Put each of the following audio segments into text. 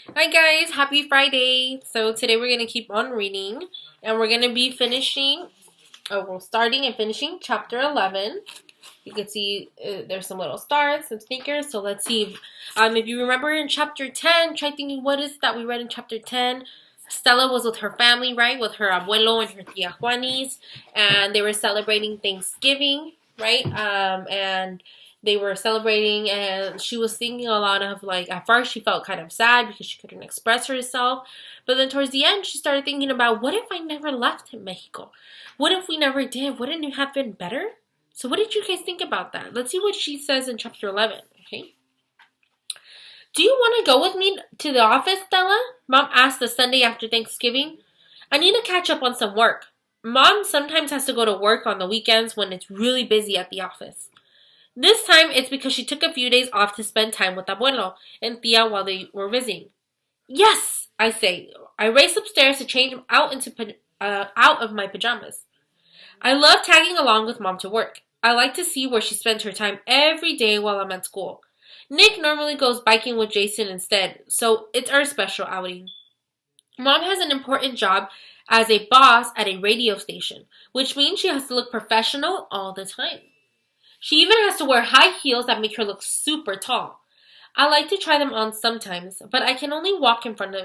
Hi guys, happy Friday. So today we're going to keep on reading and we're going to be we're starting and finishing chapter 11. You can see there's some little stars, some sneakers. So let's see. If you remember in chapter 10, try thinking what is that we read in chapter 10. Stella was with her family, right? With her abuelo and her tia Juanis, and they were celebrating Thanksgiving, right? And they were celebrating, and she was thinking a lot of at first she felt kind of sad because she couldn't express herself, but then towards the end she started thinking about what if I never left in Mexico? What if we never did? Wouldn't it have been better? So what did you guys think about that? Let's see what she says in chapter 11, okay? Do you want to go with me to the office, Stella? Mom asked the Sunday after Thanksgiving. I need to catch up on some work. Mom sometimes has to go to work on the weekends when it's really busy at the office. This time it's because she took a few days off to spend time with Abuelo and Tia while they were visiting. Yes, I say. I race upstairs to change out of my pajamas. I love tagging along with Mom to work. I like to see where she spends her time every day while I'm at school. Nick normally goes biking with Jason instead, so it's our special outing. Mom has an important job as a boss at a radio station, which means she has to look professional all the time. She even has to wear high heels that make her look super tall. I like to try them on sometimes, but I can only walk in front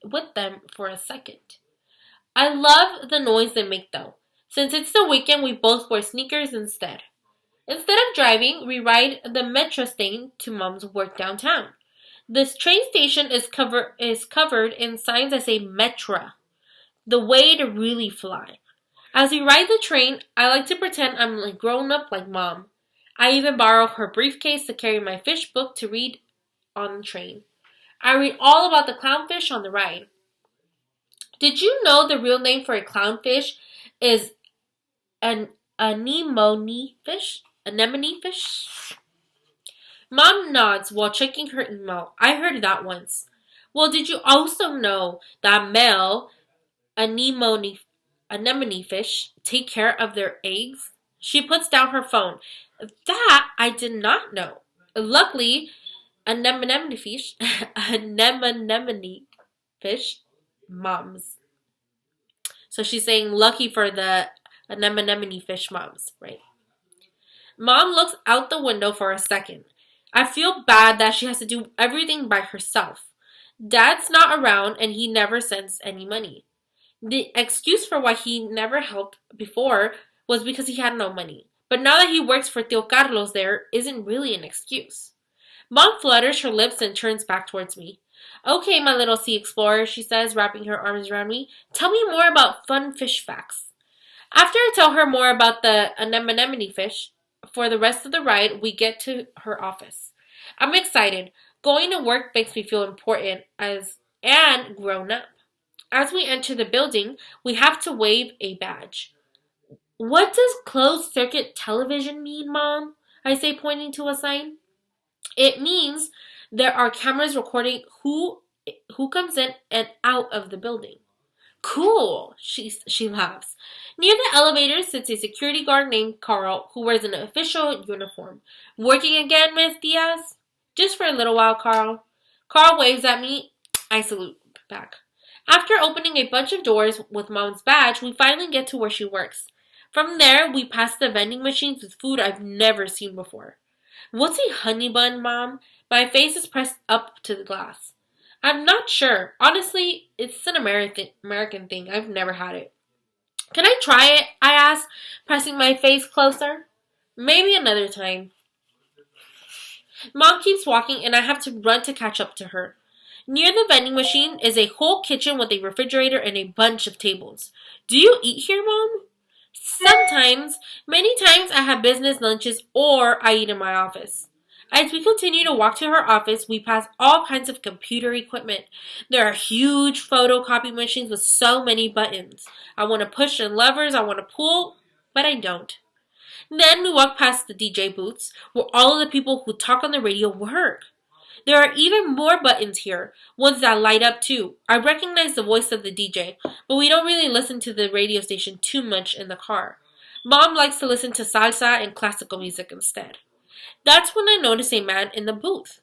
with them for a second. I love the noise they make though. Since it's the weekend, we both wear sneakers instead. Instead of driving, we ride the metro station to Mom's work downtown. This train station is covered in signs that say Metra, the way to really fly. As we ride the train, I like to pretend I'm grown up like Mom. I even borrow her briefcase to carry my fish book to read on the train. I read all about the clownfish on the ride. Did you know the real name for a clownfish is an anemone fish? Anemone fish? Mom nods while checking her email. I heard that once. Well, did you also know that male anemone anemone fish take care of their eggs? She puts down her phone. That I did not know. Luckily, anemone fish, anemone fish, moms. So she's saying lucky for the anemone fish moms, right? Mom looks out the window for a second. I feel bad that she has to do everything by herself. Dad's not around and he never sends any money. The excuse for why he never helped before was because he had no money. But now that he works for Tio Carlos there isn't really an excuse. Mom flutters her lips and turns back towards me. Okay, my little sea explorer, she says, wrapping her arms around me. Tell me more about fun fish facts. After I tell her more about the anemone fish, for the rest of the ride, we get to her office. I'm excited. Going to work makes me feel important and grown up. As we enter the building, we have to wave a badge. What does closed circuit television mean, Mom? I say, pointing to a sign. It means there are cameras recording who comes in and out of the building. Cool, she laughs. Near the elevator sits a security guard named Carl who wears an official uniform. Working again, Miss Diaz? Just for a little while, Carl. Carl waves at me. I salute back. After opening a bunch of doors with Mom's badge, we finally get to where she works. From there, we pass the vending machines with food I've never seen before. What's a honey bun, Mom? My face is pressed up to the glass. I'm not sure. Honestly, it's an American thing. I've never had it. Can I try it? I ask, pressing my face closer. Maybe another time. Mom keeps walking and I have to run to catch up to her. Near the vending machine is a whole kitchen with a refrigerator and a bunch of tables. Do you eat here, Mom? Sometimes. Many times I have business lunches or I eat in my office. As we continue to walk to her office, we pass all kinds of computer equipment. There are huge photocopy machines with so many buttons. I want to push and levers, I want to pull, but I don't. Then we walk past the DJ booths, where all of the people who talk on the radio work. There are even more buttons here, ones that light up too. I recognize the voice of the DJ, but we don't really listen to the radio station too much in the car. Mom likes to listen to salsa and classical music instead. That's when I notice a man in the booth.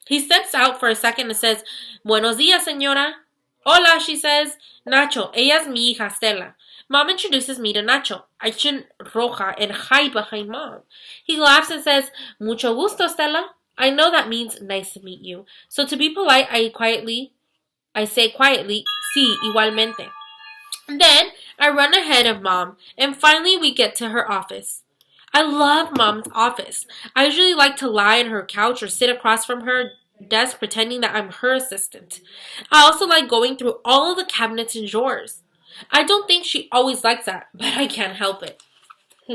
He steps out for a second and says, Buenos dias, señora. Hola, she says. Nacho, ella es mi hija, Stella. Mom introduces me to Nacho. I chin roja and hide behind Mom. He laughs and says, Mucho gusto, Stella. I know that means nice to meet you. So to be polite, I say quietly, sí, igualmente. Then I run ahead of Mom, and finally we get to her office. I love Mom's office. I usually like to lie on her couch or sit across from her desk pretending that I'm her assistant. I also like going through all of the cabinets and drawers. I don't think she always likes that, but I can't help it.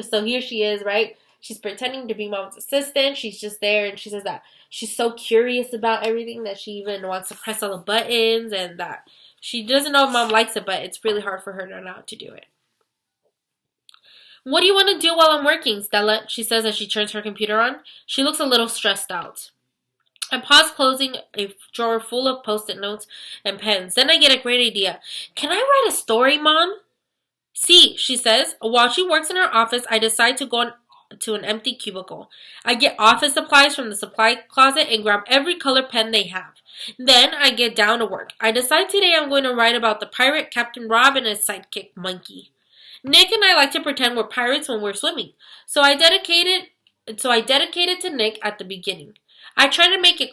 So here she is, right? She's pretending to be Mom's assistant. She's just there, and she says that she's so curious about everything that she even wants to press all the buttons, and that she doesn't know if Mom likes it, but it's really hard for her not to do it. What do you want to do while I'm working, Stella? She says as she turns her computer on. She looks a little stressed out. I pause, closing a drawer full of post-it notes and pens. Then I get a great idea. Can I write a story, Mom? See, she says. While she works in her office, I decide to go to an empty cubicle. I get office supplies from the supply closet and grab every color pen they have. Then I get down to work. I decide today I'm going to write about the pirate Captain Rob and his sidekick, Monkey. Nick and I like to pretend we're pirates when we're swimming, so I dedicated to Nick at the beginning. I try to make it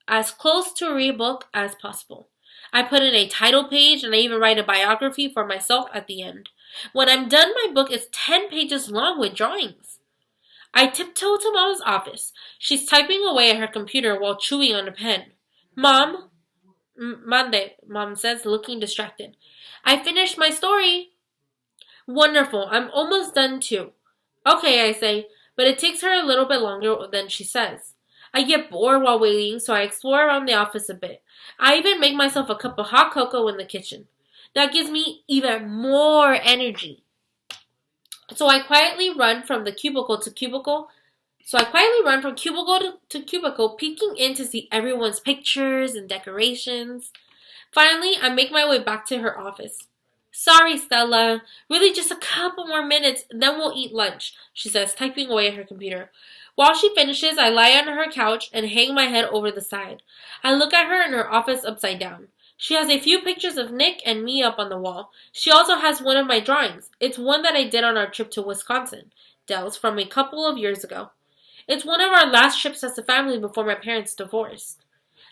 as close to a real book as possible. I put in a title page and I even write a biography for myself at the end. When I'm done, my book is 10 pages long with drawings. I tiptoe to Mom's office. She's typing away at her computer while chewing on a pen. Mom, Mande, Mom says, looking distracted. I finished my story. Wonderful, I'm almost done too. Okay, I say, but it takes her a little bit longer than she says. I get bored while waiting, so I explore around the office a bit. I even make myself a cup of hot cocoa in the kitchen. That gives me even more energy. So I quietly run from cubicle to cubicle, peeking in to see everyone's pictures and decorations. Finally, I make my way back to her office. Sorry, Stella. Really just a couple more minutes, then we'll eat lunch, she says, typing away at her computer. While she finishes, I lie on her couch and hang my head over the side. I look at her in her office upside down. She has a few pictures of Nick and me up on the wall. She also has one of my drawings. It's one that I did on our trip to Wisconsin, Dells, from a couple of years ago. It's one of our last trips as a family before my parents divorced.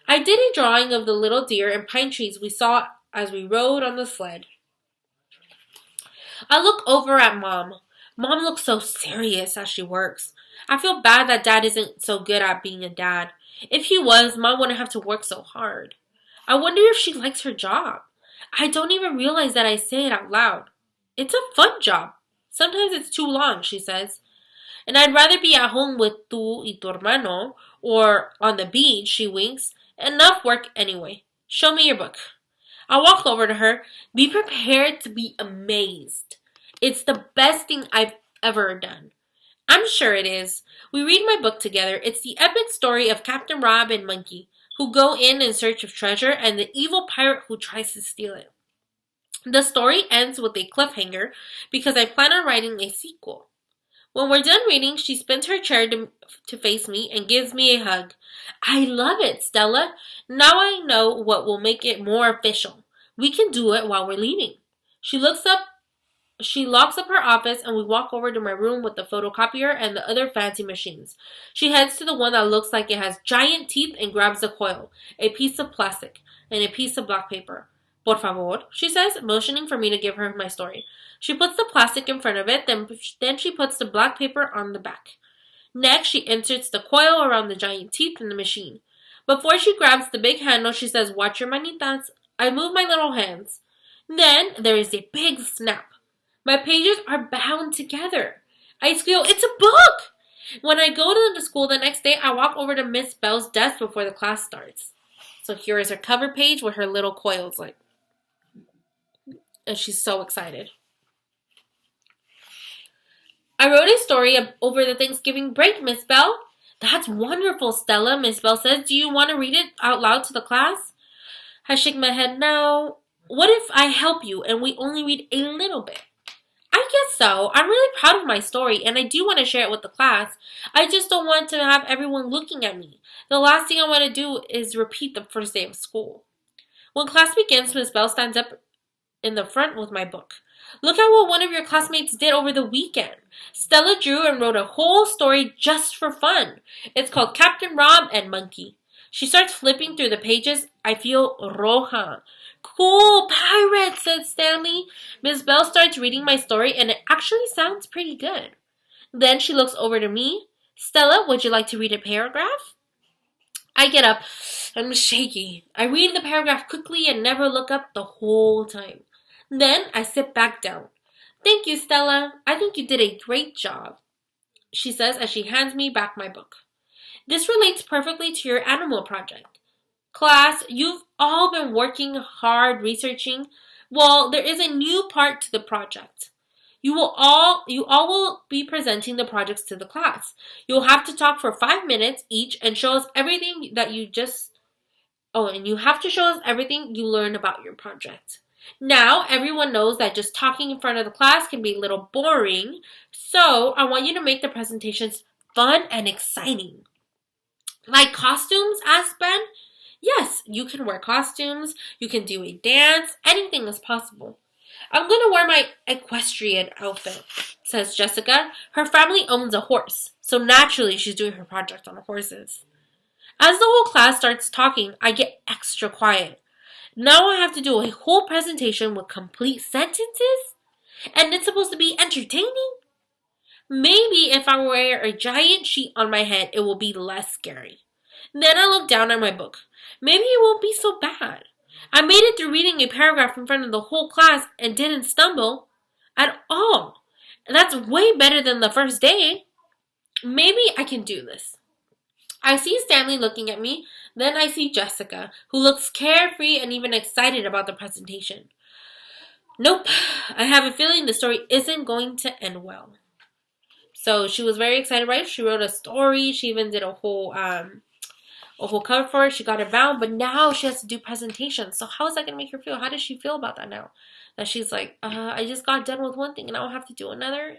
I did a drawing of the little deer and pine trees we saw as we rode on the sled. I look over at Mom. Mom looks so serious as she works. I feel bad that Dad isn't so good at being a dad. If he was, Mom wouldn't have to work so hard. I wonder if she likes her job. I don't even realize that I say it out loud. It's a fun job. Sometimes it's too long, she says. And I'd rather be at home with tú y tu hermano, or on the beach, she winks. Enough work anyway. Show me your book. I walk over to her. Be prepared to be amazed. It's the best thing I've ever done. I'm sure it is. We read my book together. It's the epic story of Captain Rob and Monkey, who go in search of treasure, and the evil pirate who tries to steal it. The story ends with a cliffhanger because I plan on writing a sequel. When we're done reading, she spins her chair to face me and gives me a hug. I love it, Stella. Now I know what will make it more official. We can do it while we're leaving. She locks up her office and we walk over to my room with the photocopier and the other fancy machines. She heads to the one that looks like it has giant teeth and grabs a coil, a piece of plastic, and a piece of black paper. Por favor, she says, motioning for me to give her my story. She puts the plastic in front of it, then she puts the black paper on the back. Next, she inserts the coil around the giant teeth in the machine. Before she grabs the big handle, she says, watch your manitas. I move my little hands. Then there is a big snap. My pages are bound together. I squeal, it's a book! When I go to the school the next day, I walk over to Miss Bell's desk before the class starts. So here is her cover page with her little coils, and she's so excited. I wrote a story over the Thanksgiving break, Miss Bell. That's wonderful, Stella, Miss Bell says. Do you want to read it out loud to the class? I shake my head, no. What if I help you and we only read a little bit? I guess so. I'm really proud of my story and I do want to share it with the class. I just don't want to have everyone looking at me. The last thing I want to do is repeat the first day of school. When class begins, Miss Bell stands up in the front with my book. Look at what one of your classmates did over the weekend. Stella drew and wrote a whole story just for fun. It's called Captain Rob and Monkey. She starts flipping through the pages. I feel roja. Cool, pirates, said Stanley. Miss Bell starts reading my story and it actually sounds pretty good. Then she looks over to me. Stella, would you like to read a paragraph? I get up. I'm shaky. I read the paragraph quickly and never look up the whole time. Then I sit back down. Thank you, Stella. I think you did a great job, she says as she hands me back my book. This relates perfectly to your animal project. Class, you've all been working hard researching. Well, there is a new part to the project. You all will be presenting the projects to the class. You'll have to talk for 5 minutes each and show us everything that you just and you have to show us everything you learned about your project. Now, everyone knows that just talking in front of the class can be a little boring, so I want you to make the presentations fun and exciting. Like costumes, asked Ben. Yes, you can wear costumes, you can do a dance, anything is possible. I'm going to wear my equestrian outfit, says Jessica. Her family owns a horse, so naturally she's doing her project on horses. As the whole class starts talking, I get extra quiet. Now I have to do a whole presentation with complete sentences? And it's supposed to be entertaining? Maybe if I wear a giant sheet on my head, it will be less scary. Then I look down at my book. Maybe it won't be so bad. I made it through reading a paragraph in front of the whole class and didn't stumble at all. That's way better than the first day. Maybe I can do this. I see Stanley looking at me. Then I see Jessica, who looks carefree and even excited about the presentation. Nope, I have a feeling the story isn't going to end well. So she was very excited, right? She wrote a story. She even did a whole cover for it. She got it bound, but now she has to do presentations. So how is that going to make her feel? How does she feel about that now? That she's like, I just got done with one thing and I don't have to do another?